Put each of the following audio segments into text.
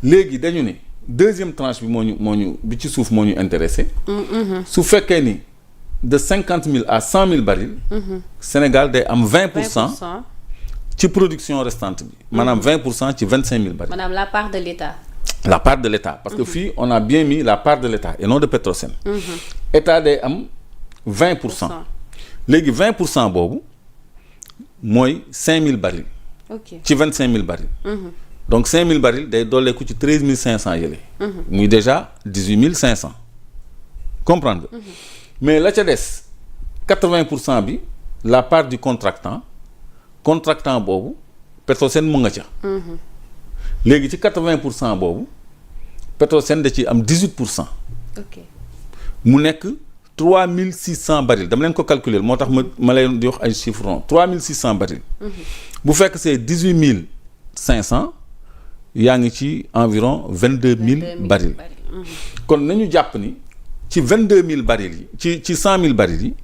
léegi dañu ne deuxième tranche bi moo ñu bi ci suuf moo ñu intéressé. su fekkee ni de 50 000 à 100 000 barils. Sénégal day am 20%. ci production restante bi. maanaam 20% ci 25 000 barils. maanaam la part de l'État. la part de l'État parce que fii on a bien mis la part de l'État et non de Petrosen. État day am 20%. léegi 20% boobu mooy 5 000 barils. ok ci 25 000 barils. donc 5 000 barils day dolleeku ci 13 500 yële. muy déjà 18 500. comprendre nga. mais la ca des 80% bi la part du contractant boobu Petrosen mu nga ca. léegi ci 80% boobu Petrosen da ciy am 18%. ok mu nekk 3600 barils dama leen ko calculer moo tax ma leen di wax ay chiffres ronds 3600 barils. bu fekk c'est 18 500 yaa ngi ci environ 22 000 barils. kon nañu jàpp ni ci 22 000 barils yi ci 100 000 barils yi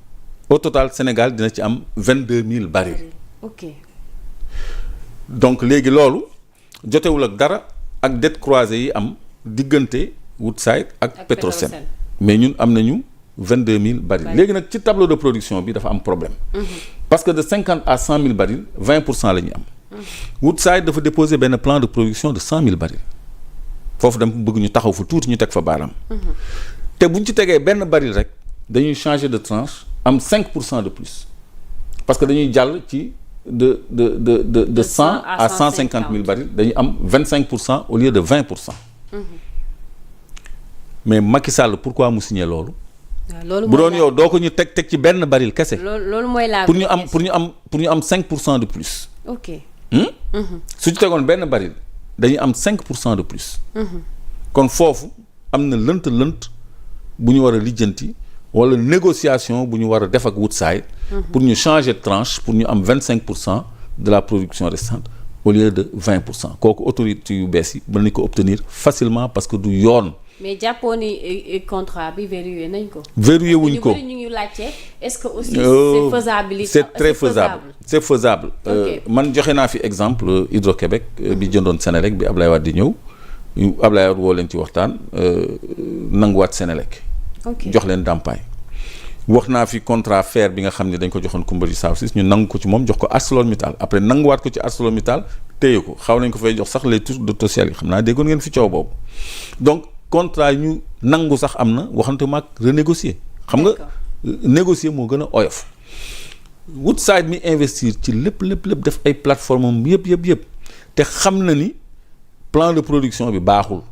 au total Sénégal dina ci am 22 000 barils. ok donc léegi loolu jotewul ak dara ak dette croisée yi am diggante Woodside ak Petrosen mais ñun am nañu 22 000 barils. léegi nag ci tableau de production bi dafa am problème. parce que de 50 à 100 000 barils 20% la ñuy am. Woodside dafa déposer benn plan de production de 100 000 barils foofu dama bëgg ñu taxaw fa tuuti ñu teg fa baaraam. te bu ñu ci tegee benn baril rek dañuy changer de tranche am 5% de plus parce que dañuy jàll ci de 100 à 150 000 barils dañuy am 25% au lieu de 20%. mais Macky Sall pourquoi mu signé loolu. bu doon yow doo ko ñu teg ci benn baril kese. loolu mooy la pour ñu am 5% de plus. ok. su ci tegoon benn baril dañuy am 5% de plus. kon foofu am na lënt bu ñu war a lijjanti wala négociation bu ñu war a def ak Woodside. pour ñu changer de tranche pour ñu am 25% de la production restante au lieu de 20%. kooku autorité yu bees yi mën nañu ko obtenir facilement parce que du yoon. mais jàppoo ni contrat bi verrouillé nañ ko. verrouillé wuñ ko ñu ngi laajte est-ce que aussi c'est faisable. c'est très faisable c'est faisable. man joxe naa fi exemple Hydro-Québec bi jëndoon Sénélec bi Ablaye Wade di ñëw Ablaye Wade woo leen ci waxtaan nanguwaat Sénélec. jox leen ndàmpaay. wax naa fi contrat fer bi nga xam ne dañ ko joxoon Kumbali South East ñu nangu ko ci moom jox ko ArcelorMittal après nanguwaat ko ci ArcelorMittal téye ko xaw nañ ko fay jox sax les touches de social yi xam naa déggoon ngeen fi coow boobu donc. contrat ñu nangu sax am na waxante maag renégocier xam nga négocier moo gën a oyof Woodside mi investir ci lépp def ay plateforme am yëpp te xam na ni plan de production bi baaxul.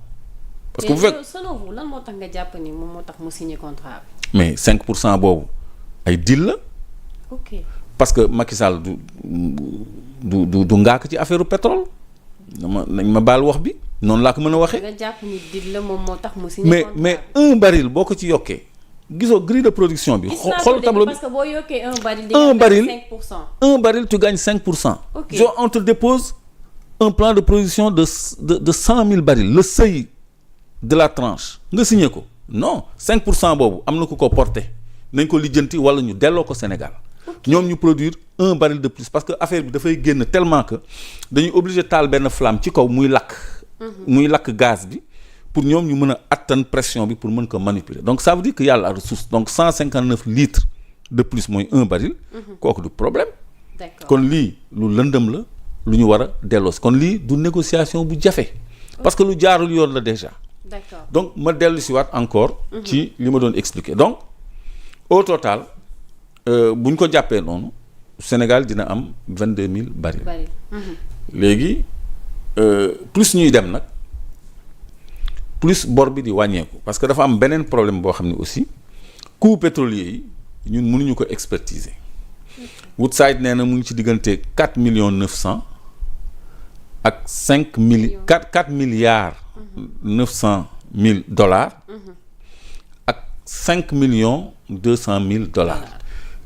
parce que bu fekk selon vous lan moo tax nga jàpp ni moom moo tax mu signé contrat bi. mais 5% boobu ay deal la. ok parce que Macky Sall du ngaak ci affaire pétrole nañ ma baal wax bi. noonu laa ko mën a waxee. nga jàpp ni dil la moom moo tax mu signé contrat mais un baril boo ko ci yokkee gisoo grille de production bi. xool tableau bi parce que boo yokkee un baril tu gagnes 5%. ok genre on te dépose un plan de production de 100 000 barils le seuil de la tranche nga signé ko non 5% boobu am na ku ko porté nañ ko lijjanti wala ñu delloo ko Sénégal. ñoom ñu produire un baril de plus parce que affaire bi dafay génn tellement que dañuy obligé taal benn flamme ci kaw muy lakk. muy lakk gaz bi pour ñoom ñu mën a attan pression bi pour mën ko manipuler donc ça veut dire que y a la ressource donc 159 litres de plus mooy un baril. kooku du problème. d'accord kon lii lu lëndëm la lu ñu war a delloosi kon lii du négociation bu jafe. parce que lu jaarul yoon la déjà. d'accord donc ma dellu si waat encore. ci li ma doon expliquer donc au total bu ñu ko jàppee noonu Sénégal dina am 22 000 barils. léegi. plus ñuy dem nag plus bor bi di wàññeeku parce que dafa am beneen problème boo xam ne aussi coût pétrolier yi ñun mënuñu ko expertiser. Woodside nee na mu ngi ci diggante 4 millions 900 ak 4 milliards 900 000 dollars ak 5 millions 200 000 dollars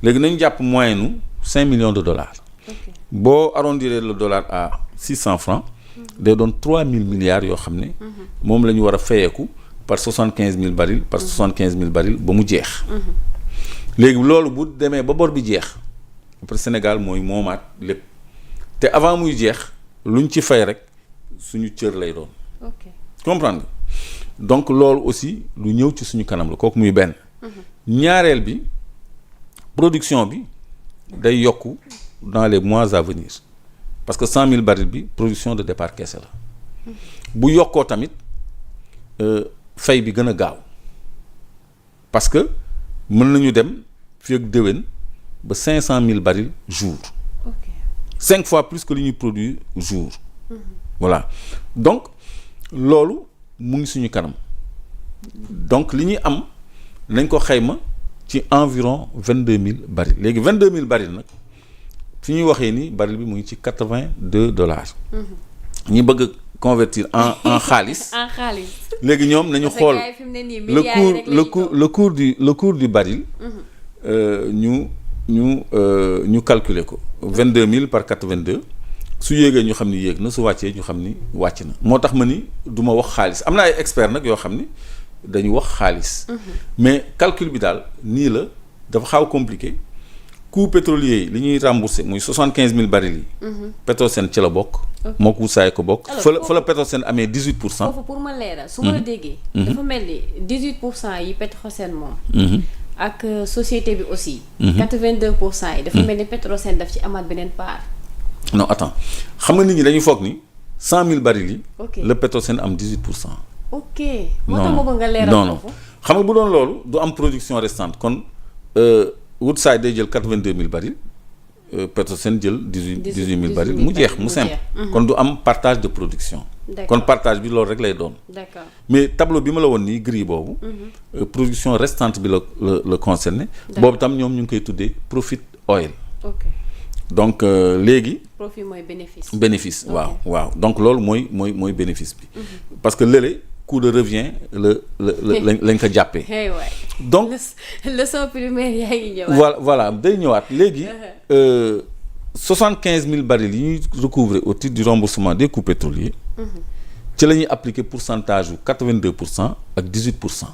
léegi nañu jàpp moyenne nu 5 millions de dollars. boo arrondir le dollar à 600 francs. day doon 3 000 milliards yoo xam ne. moom la ñu war a fayeeku par 75 000 barils par 75 000 barils ba mu jeex. léegi loolu bu demee ba bor bi jeex après Sénégal mooy moomaat lépp te avant muy jeex luñ ci fay rek suñu cër lay doon. ok comprendre nga donc loolu aussi lu ñëw ci suñu kanam la kooku muy benn. ñaareel bi production bi day yokku dans les mois à venir parce que 100 000 barils bi production de départ kese la bu yokkoo tamit fay bi gën a gaaw parce que mën nañu dem fii ak déwén ba 500 000 barils jour. ok 5 fois plus que li ñuy produire jour. voilà donc loolu mu ngi suñu kanam donc li ñuy am nañ ko xayma ci environ 22 000 barils léegi 22 000 barils nag fi ñuy waxee ni baril bi mu ngi ci $82. ñi bëgg a convertir en xaalis. en xaalis. léegi ñoom nañu xool le cours du baril. ñu calculer ko 22 000 par 82 su yéegee ñu xam ni yéeg na su wàccee ñu xam ni wàcc na moo tax ma ni du ma wax xaalis am na ay experts nag yoo xam ni dañu wax xaalis. mais calcul bi daal nii la dafa xaw compliqué coût pétrolier yi li ñuy remboursé muy 75 000 barils yi. Petrosen ci la bokk. moo ko Woodside ko bokk. fa la Petrosen amee 18%. foofu pour ma leeral su ma la déggee. dafa mel ni 18% yi Petrosen moom. ak société bi aussi. 82% yi. dafa mel ni Petrosen daf ci amaat beneen part. non attends xam nga nit ñi dañuy foog ni 100 000 barils yi. ok la Petrosen am 18%. ok moo tax ma bëgg nga leeral non non foofu. xam nga bu doon loolu du am production restante kon Woodside day jël 82 000 barils Petrosen jël 18 000 barils mu jeex mu simple. kon du am partage de production. kon partage bi loolu rek lay doon. d'accord mais tableau bi ma la woon nii gris boobu. production restante bi la concerné. boobu tam ñoom ñu ngi koy tuddee profit oil. ok donc léegi. profit mooy bénéfice. bénéfice Ok. waaw donc loolu mooy bénéfice bi. parce que léeg-léeg coût de revient lañ ko jàppee. hey waay donc leçon primaire yaa ngi ñëwaat. voilà day ñëwaat léegi 75 000 barils yi ñuy recouvrer au titre du remboursement des coûts pétroliers. ci la ñuy appliquer pourcentage wu 82% ak 18%.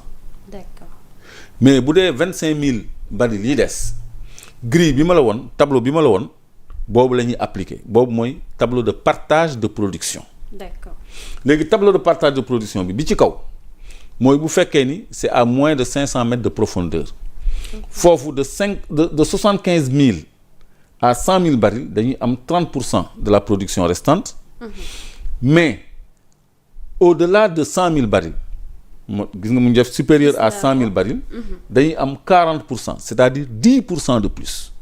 d'accord mais bu dee 25 000 barils yi des grille bi ma la woon tableau bi ma la woon boobu la ñuy appliquer boobu mooy tableau de partage de production. d'accord léegi tableau de partage de production bi ci kaw mooy bu fekkee ni c'est à moins de 500 mètres de profondeur. foofu de 75 000 à 100 000 barils dañuy am 30% de la production restante. mais au-delà de 100 000 barils gis nga mu def supérieur à 100 000 barils. dañuy am 40%, c'est-à-dire 10% de plus.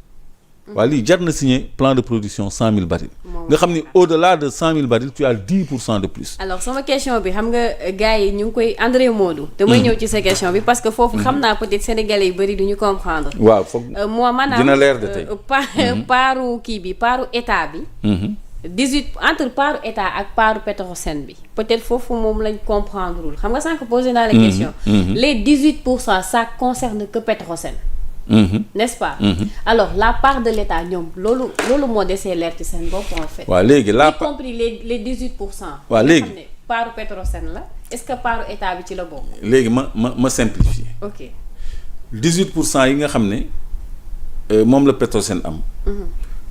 waa lii jar na signer plan de production 100 000 barils. nga xam ni au-delà de 100 000 barils tu as 10% de plus. alors sama question bi xam nga gars yi ñu ngi koy André Modou. damay ñëw ci sa question bi parce que foofu xam naa peut-être sénégalais yu bëri du ñu comprendre. waaw foog moi maanaam dina leer de tey. paaru kii bi paaru état bi. 18 entre paaru état ak paaru Petrosen bi peut-être foofu moom lañ comprendrewul xam nga sànq posé naa la question. les 18% ça concerne que Petrosen. N'est-ce pas. alors la part de l'état ñoom loolu moo desee leer ci seen bopp en fait. waaw léegi y compris les 18%. waaw léegi nga xam ne paaru Petrosen la est-ce que paaru état bi ci la bokk. léegi ma simplifier. ok 18% yi nga xam ne moom la Petrosen am.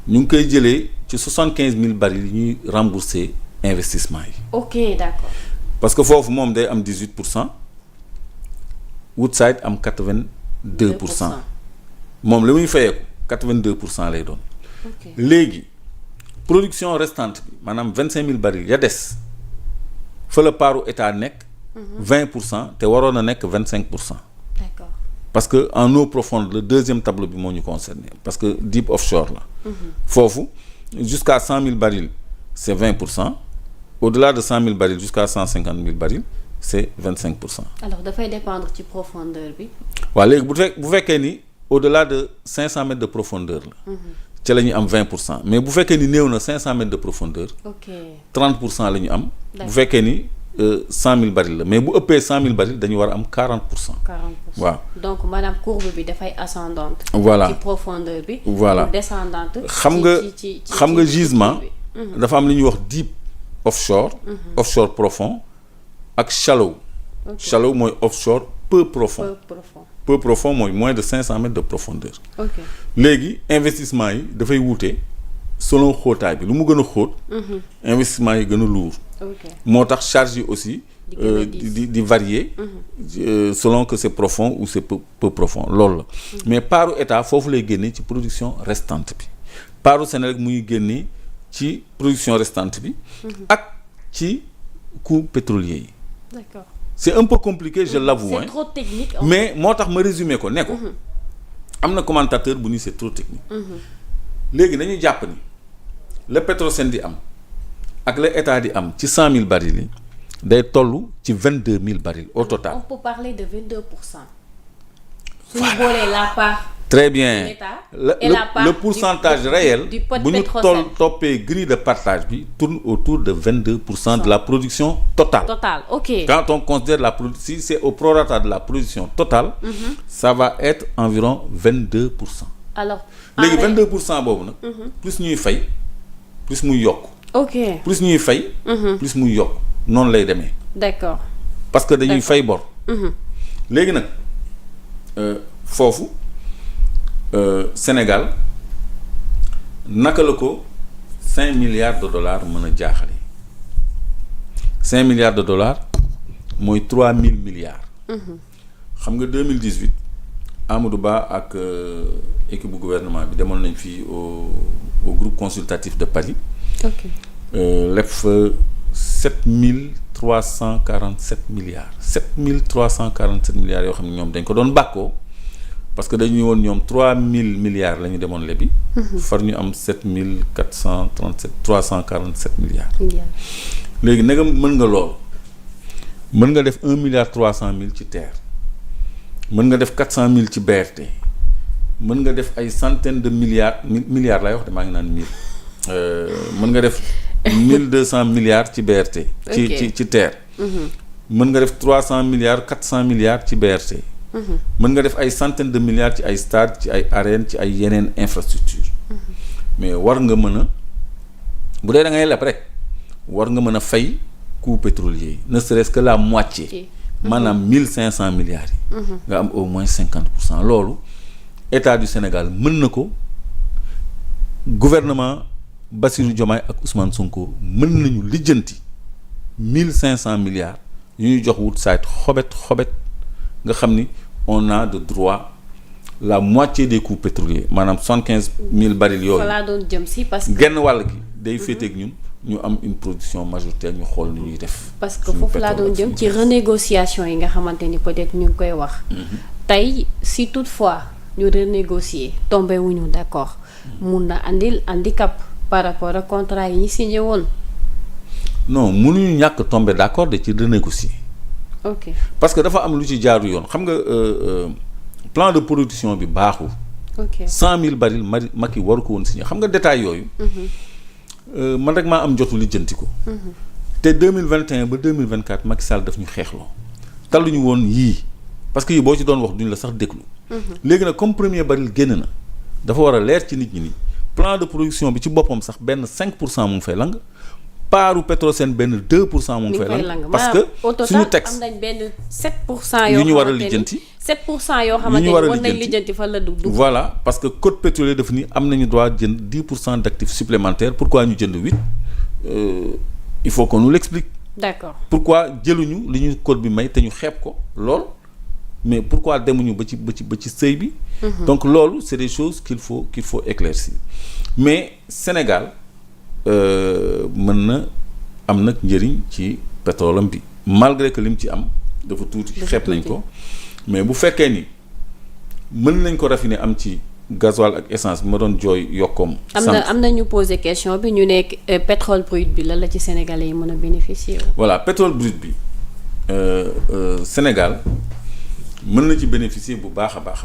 ñu ngi koy jëlee ci 75 000 barils yi ñuy rembourser investissement yi. ok d'accord. parce que foofu moom day am 18%. Woodside am 82%. moom la muy fayeeku 82% lay doon. ok léegi production restante bi maanaam 25 000 barils ya des fa la paaru état nekk. 20% te waroon a nekk 25%. d'accord. parce que en eau profonde le deuxième tableau bi moo ñu concerné parce que deep offshore la. foofu jusqu'à 100 000 barils c'est 20%. au-delà de 100 000 barils jusqu'à 150 000 barils c'est 25%. alors dafay dépendre ci profondeur bi. waaw léegi bu fekkee ni au-delà de 500 mètres de profondeur la. ci la ñuy am 20% mais bu fekkee ni néew na 500 mètres de profondeur. ok 30% la ñu am. bu fekkee ni 100 000 barils la mais bu ëppee 100 000 barils dañu war a am 40%. 40%. waaw donc maanaam courbe bi dafay ascendante. voilà ci profondeur bi. voilà descendante. xam nga gisement dafa am lu ñuy wax deep offshore. offshore profond ak shallow. shallow mooy offshore peu profond. peu profond mooy moins de 500 mètres de profondeur. ok léegi investissement yi dafay wuute selon xóotaay bi lu mu gën a xóot. investissement yi gën a lourd moo tax charge yi aussi di varier selon que c'est profond ou c'est peu profond loolu la mais paaru état foofu lay génne ci production restante bi paaru Senelec muy génne ci production restante bi ak ci coûts pétroliers yi. D'accord. C'est un peu compliqué je l'avoue. C'est trop technique. Mais moo tax ma résumé ko ne ko am na commentateur bu ni c'est trop technique. léegi dañuy jàpp ni le Petrosen di am ak le état di am ci 100 000 barils yi day toll ci 22 000 barils au total. On peut parler de 22%. suñu boolee la part. Très bien le pourcentage réel bu ñu toppee grille de partage bi tourne autour de 22% de la production totale. Ok. Quand on considère la production, si c'est au prorata de la production totale, ça va être environ 22%. Alors léegi 22% boobu nag. plus ñuy fay plus muy yokk. Ok. plus ñuy fay. plus muy yokk noonu lay demee. D'accord. Parce que dañuy fay bor. léegi nag foofu. Sénégal naka la ko 5 milliards de dollars mën a jaaxale 5 milliards de dollars mooy 3000 milliards. xam nga 2018 Amadou Ba ak équipe bu gouvernement bi demoon nañ fii au groupe consultatif de Paris. Ok. lépp fa 7347 milliards 7347 milliards yoo xam ne ñoom dañ ko doon bàkkoo. parce que dañuy woon ñoom 3000 milliards la ñu demoon lebi. far ñu am 347 milliards. léegi nag mën nga loolu mën nga def 1 milliard 300 mille ci terre mën nga def 400 mille ci BRT mën nga def ay centaines de milliards laay wax de maa ngi naan mille mën nga def 1200 milliards ci BRT. ci terre. mën nga def 300 milliards 400 milliards ci BRT. mën nga def ay centaines de milliards ci ay stades ci ay arènes ci ay yeneen infrastructure mais war nga mën a bu dee da ngay leb rek war nga mën a fay coût pétrolier yi ne serait-ce que la moitié maanaam 1500 milliards yi nga am au moins 50% loolu état du Sénégal mën na ko gouvernement Bassirou Diomaye ak Ousmane Sonko mën nañu lijjanti 1500 milliards yu ñuy jox wut saayit xobet nga xam ni on a de droit la moitié des coûts pétroliers maanaam 75 000 barils yooyu. fa laa doon jëm si parce que. genn wàll gi day féeteeg ñun ñu am une production majoritaire ñu xool ni ñuy def. parce que foofu laa doon jëm ci renégociation yi nga xamante ni peut-être ñu ngi koy wax. tey si toutefois ñu renégocier tombé wuñu d'accord mun na andil handicap par rapport ak contrat yi ñu signé woon. non mënuñu ñàkk tombé d'accord de ci renégocier. ok parce que dafa am lu ci jaaru yoon xam nga plan de production bi baaxul. ok 100 000 barils Macky waru ko woon signé xam nga détail yooyu. man rek maa am jotu lijjanti ko. te 2021 ba 2024 Macky Sall daf ñu xeexloo. talluñu woon yii parce que yii boo ci doon wax duñu la sax déglu. léegi nag comme premier baril génn na dafa war a leer ci nit ñi ni plan de production bi ci boppam sax benn 5% mu ngi fay lang. paaru Petrosen benn 2% mu ngi fay lang parce que suñu texte am nañ benn 7% yoo ñu war a lijjanti 7% yoo xamante ni war nañ lijjanti fa la dugg. voilà parce que code pétrolier dafa ni am nañu droit jënd 10% d'actifs supplémentaires pourquoi ñu jënd 8 il faut qu'on nous l'explique. D'accord. Pourquoi jëluñu li ñu code bi may te ñu xeeb ko lool mais pourquoi demuñu ba ci sëy bi. donc loolu c'est des choses qu'il faut éclaircir mais Sénégal mën na am nag njëriñ ci pétrole am bi malgré que lim ci am dafa tuuti xeeb nañ ko mais bu fekkee ni mën nañ ko raffiner am ci gasoil ak essence bi ma doon jooy yokkoom. am na ñu poser question bi ñu nekk pétrole brut bi la ci Sénégalais yi mën a bénéficier. voilà pétrole brut bi Sénégal mën na ci bénéficier bu baax a baax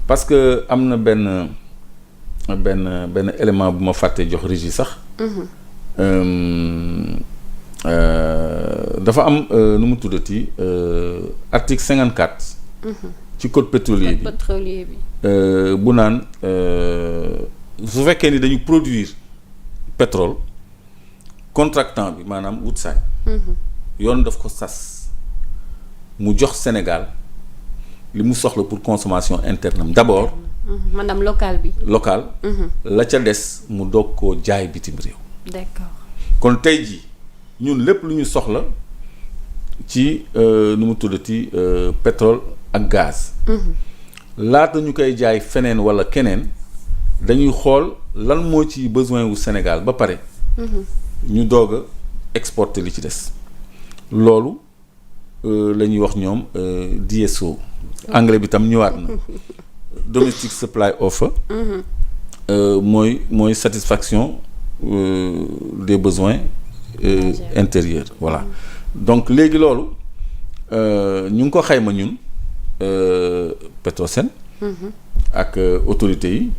parce que am na benn élément bu ma fàttee jox régie sax. dafa am nu mu tuddati article 54. ci code pétrolier bi bu naan su fekkee ni dañu produire pétrole contractant bi maanaam Woodside. yoon daf ko sas mu jox Sénégal li mu soxla pour consommation interne am d'abord. maanaam local bi. la ca des mu doog koo jaay bitim réew. d'accord. kon tey jii ñun lépp lu ñu soxla ci nu mu tuddati pétrole ak gaz. laata ñu koy jaay feneen walla keneen dañuy xool lan moo ci besoin wu Sénégal ba pare. ñu doog a exporter li ci des. loolu la ñuy wax ñoom DSO. anglais bi tam ñëwaat na. domestic supply offer. mooy satisfaction des besoins intérieurs voilà. donc léegi loolu ñu ngi ko xayma ñun Petrosen. ak autorités yi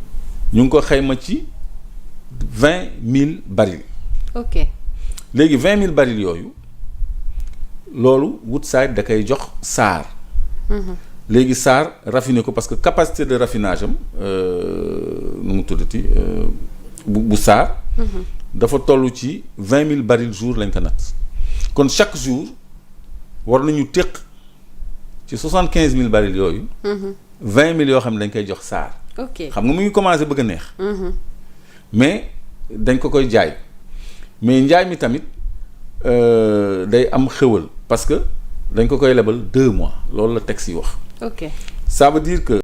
ñu ngi ko xayma ci 20 000 barils. ok léegi 20 000 barils yooyu loolu Woodside da koy jox SAR. léegi SAR raffiné ko parce que capacité de raffinage am nu mu tuddati bu SAR. dafa toll ci 20 000 barils jour lañ ko natt kon chaque jour war nañu téq ci 75 000 barils yooyu. 20 000 yoo xam ne dañ koy jox SAR. ok xam nga mu ngi commencé bëgg a neex. mais dañ ko koy jaay mais njaay mi tamit day am xéwal parce que dañ ko koy lebal 2 mois loolu la texte yi wax. ok ça veut dire que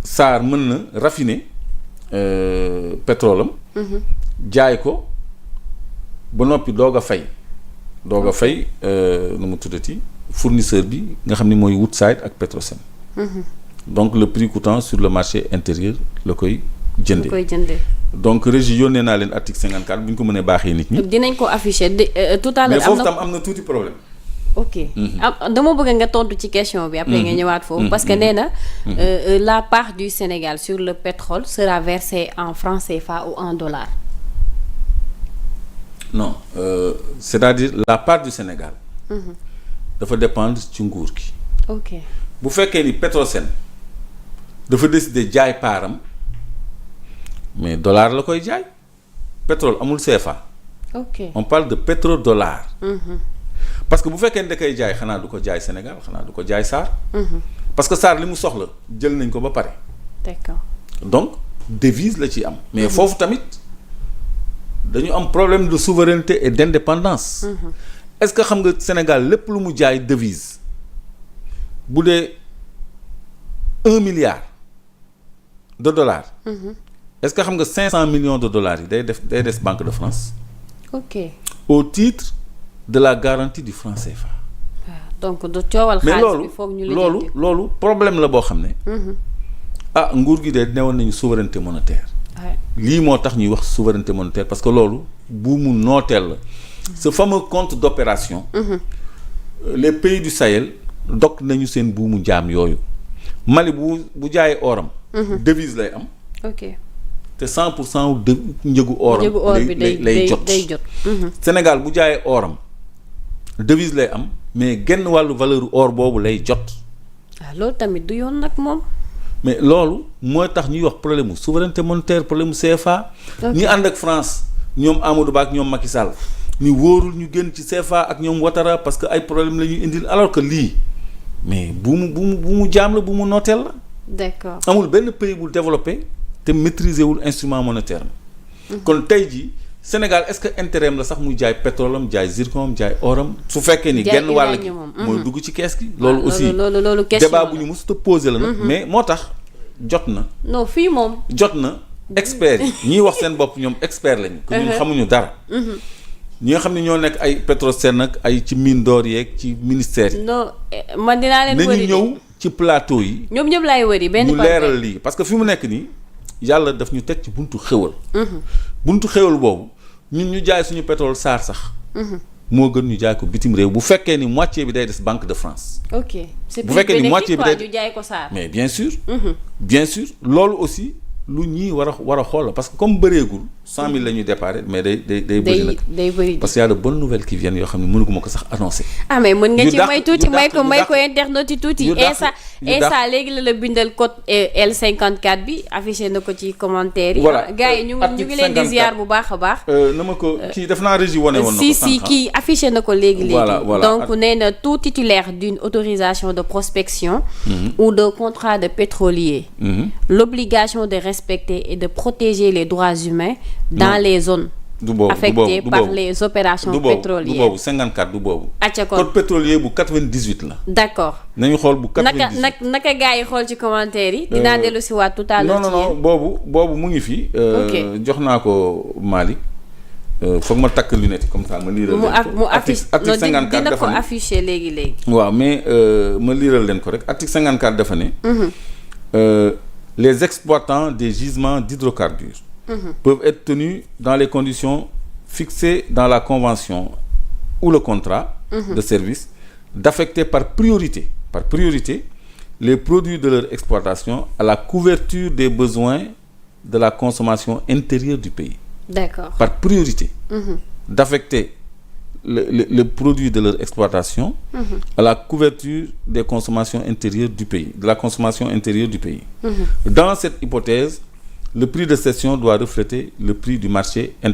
SAR mën na raffiner pétrole am. jaay ko ba noppi doog a fay. doog a fay nu mu tuddati fournisseur bi nga xam ni mooy Woodside ak Petrosen. donc le prix coûtant sur le marché intérieur la koy jëndee. donc régie yónnee naa leen article 54 bu ñu ko mënee baaxee nit ñi. dinañ ko afficher tout à l'heure. mais foofu tam am na tuuti problème. ok dama bëgg nga tontu ci question bi. après nga ñëwaat foofu. parce que nee na la part du Sénégal sur le pétrole sera versée en francs CFA ou en dollars. non c'est-à-dire la part du Sénégal. dafa dépendre ci nguur gi. ok bu fekkee ni Petrosen dafa décider jaay paaram mais dollar la koy jaay pétrole amul CFA. ok on parle de pétrodollar. parce que bu fekkee ni da koy jaay xanaa du ko jaay Sénégal xanaa du ko jaay SAR. parce que SAR li mu soxla jël nañ ko ba pare. d'accord donc devise la ci am. mais foofu tamit dañu am problème de souveraineté et d'indépendance. est-ce que xam nga Sénégal lépp lu mu jaay devise bu dee 1 milliard de dollars. est-ce que xam nga 500 millions de dollars yi day des Banque de France. ok au titre de la garantie du franc CFA. waaw donc du coowal xaalis bi foog ñu mais loolu problème la boo xam ne. nguur gi de newoon nañu souveraineté monétaire. lii moo tax ñuy wax souveraineté monétaire parce que loolu buumu nooteel la. ce fameux compte d'opération. les pays du Sahel dog nañu seen buumu jaam yooyu. Mali bu jaayee oram. devise lay am. ok te 100% wu njëgu oram. lay jot Sénégal bu jaayee oram devise lay am mais genn wàllu valeur or boobu lay jot. loolu tamit du yoon nag moom. mais loolu mooy tax ñuy wax problème mu souveraineté monétaire problème mu CFA. ñi ànd ak France ñoom Amadou Ba ak ñoom Macky Sall ni wóorul ñu génn ci CFA ak ñoom Ouattara parce que ay problème la ñuy indil alors que lii mais bu mu jaam la bu mu nooteel la. d'accord amul benn pays bu développé te maîtriser wul instrument monétaire am. kon tey jii Sénégal est-ce que intérêt am la sax muy jaay pétrole am jaay zircon am jaay oram. su fekkee ni genn wàll gi mooy dugg ci kees gi. loolu aussi loolu question débat bu ñu mësut a posé la nag. mais moo tax jot na. non fii moom. jot na experts yi ñiy wax seen bopp ñoom expert lañu. que ñun xamuñu dara. ñi nga xam ne ñoo nekk ay Petrosen ak ay ci mine d'or yeeg ci ministère yi. non man dinaa leen wëri nañu ñëw ci plateau yi. ñoom ñëpp laay wëri benn ñu leeral lii parce que fi mu nekk nii yàlla daf ñu teg ci buntu xéwal. buntu xéwal boobu ñun ñu jaay suñu pétrole SAR sax. moo gën ñu jaay ko bitim réew bu fekkee ni moitié bi day des Banque de France. ok c'est bu fekkee ni moitié bi day ñu jaay ko SAR. mais bien sûr. bien sûr loolu aussi. lu ñii war a xool la parce que comme bëreegul 100 000 la ñuy déparé mais day bëri nag day bëri parce que y a de bonnes nouvelles qui viennent yoo xam ne mënuguma ko sax annoncé. mais mën nga ci may tuuti may ko internet yi tuuti. Esa léegi la bindal code L54 bi affiché na ko ci commentaire yi. voilà gars yi ñu ngi leen di ziar bu baax a baax. na ma ko kii def naa régie wane woon na ko. si kii affiché na ko léegi. voilà donc nee na tout titulaire d'une autorisation de prospection. ou de contrat de pétrolier. l'obligation de respecter et de protéger les droits humains dans les zones du boobu affectés par les opérations pétrolières. du boobu 54 du boobu. acca kon code pétrolier bu 98 la. d'accord nañu xool bu 98 naka gars yi xool ci commentaire yi. dinaa dellu si waat tout à l'heure. non boobu mu ngi fi. jox naa ko Malick. foog ma takk lunette yi comme ça ma liiral leen ko. mu affiche article 54 dina ko dafa ne affiché léegi. waaw mais ma liiral leen ko rek article 54 dafa ne. Les exploitants des gisements d'hydrocarbures peuvent être tenus dans les conditions fixées dans la convention ou le contrat de service d'affecter par priorité les produits de leur exploitation à la couverture des besoins de la consommation intérieure du pays. D'accord. Par priorité d'affecter le produit de leur exploitation à la couverture des consommations intérieures du pays, de la consommation intérieure du pays. Dans cette hypothèse, le prix de cession doit refléter le prix du marché intérieur.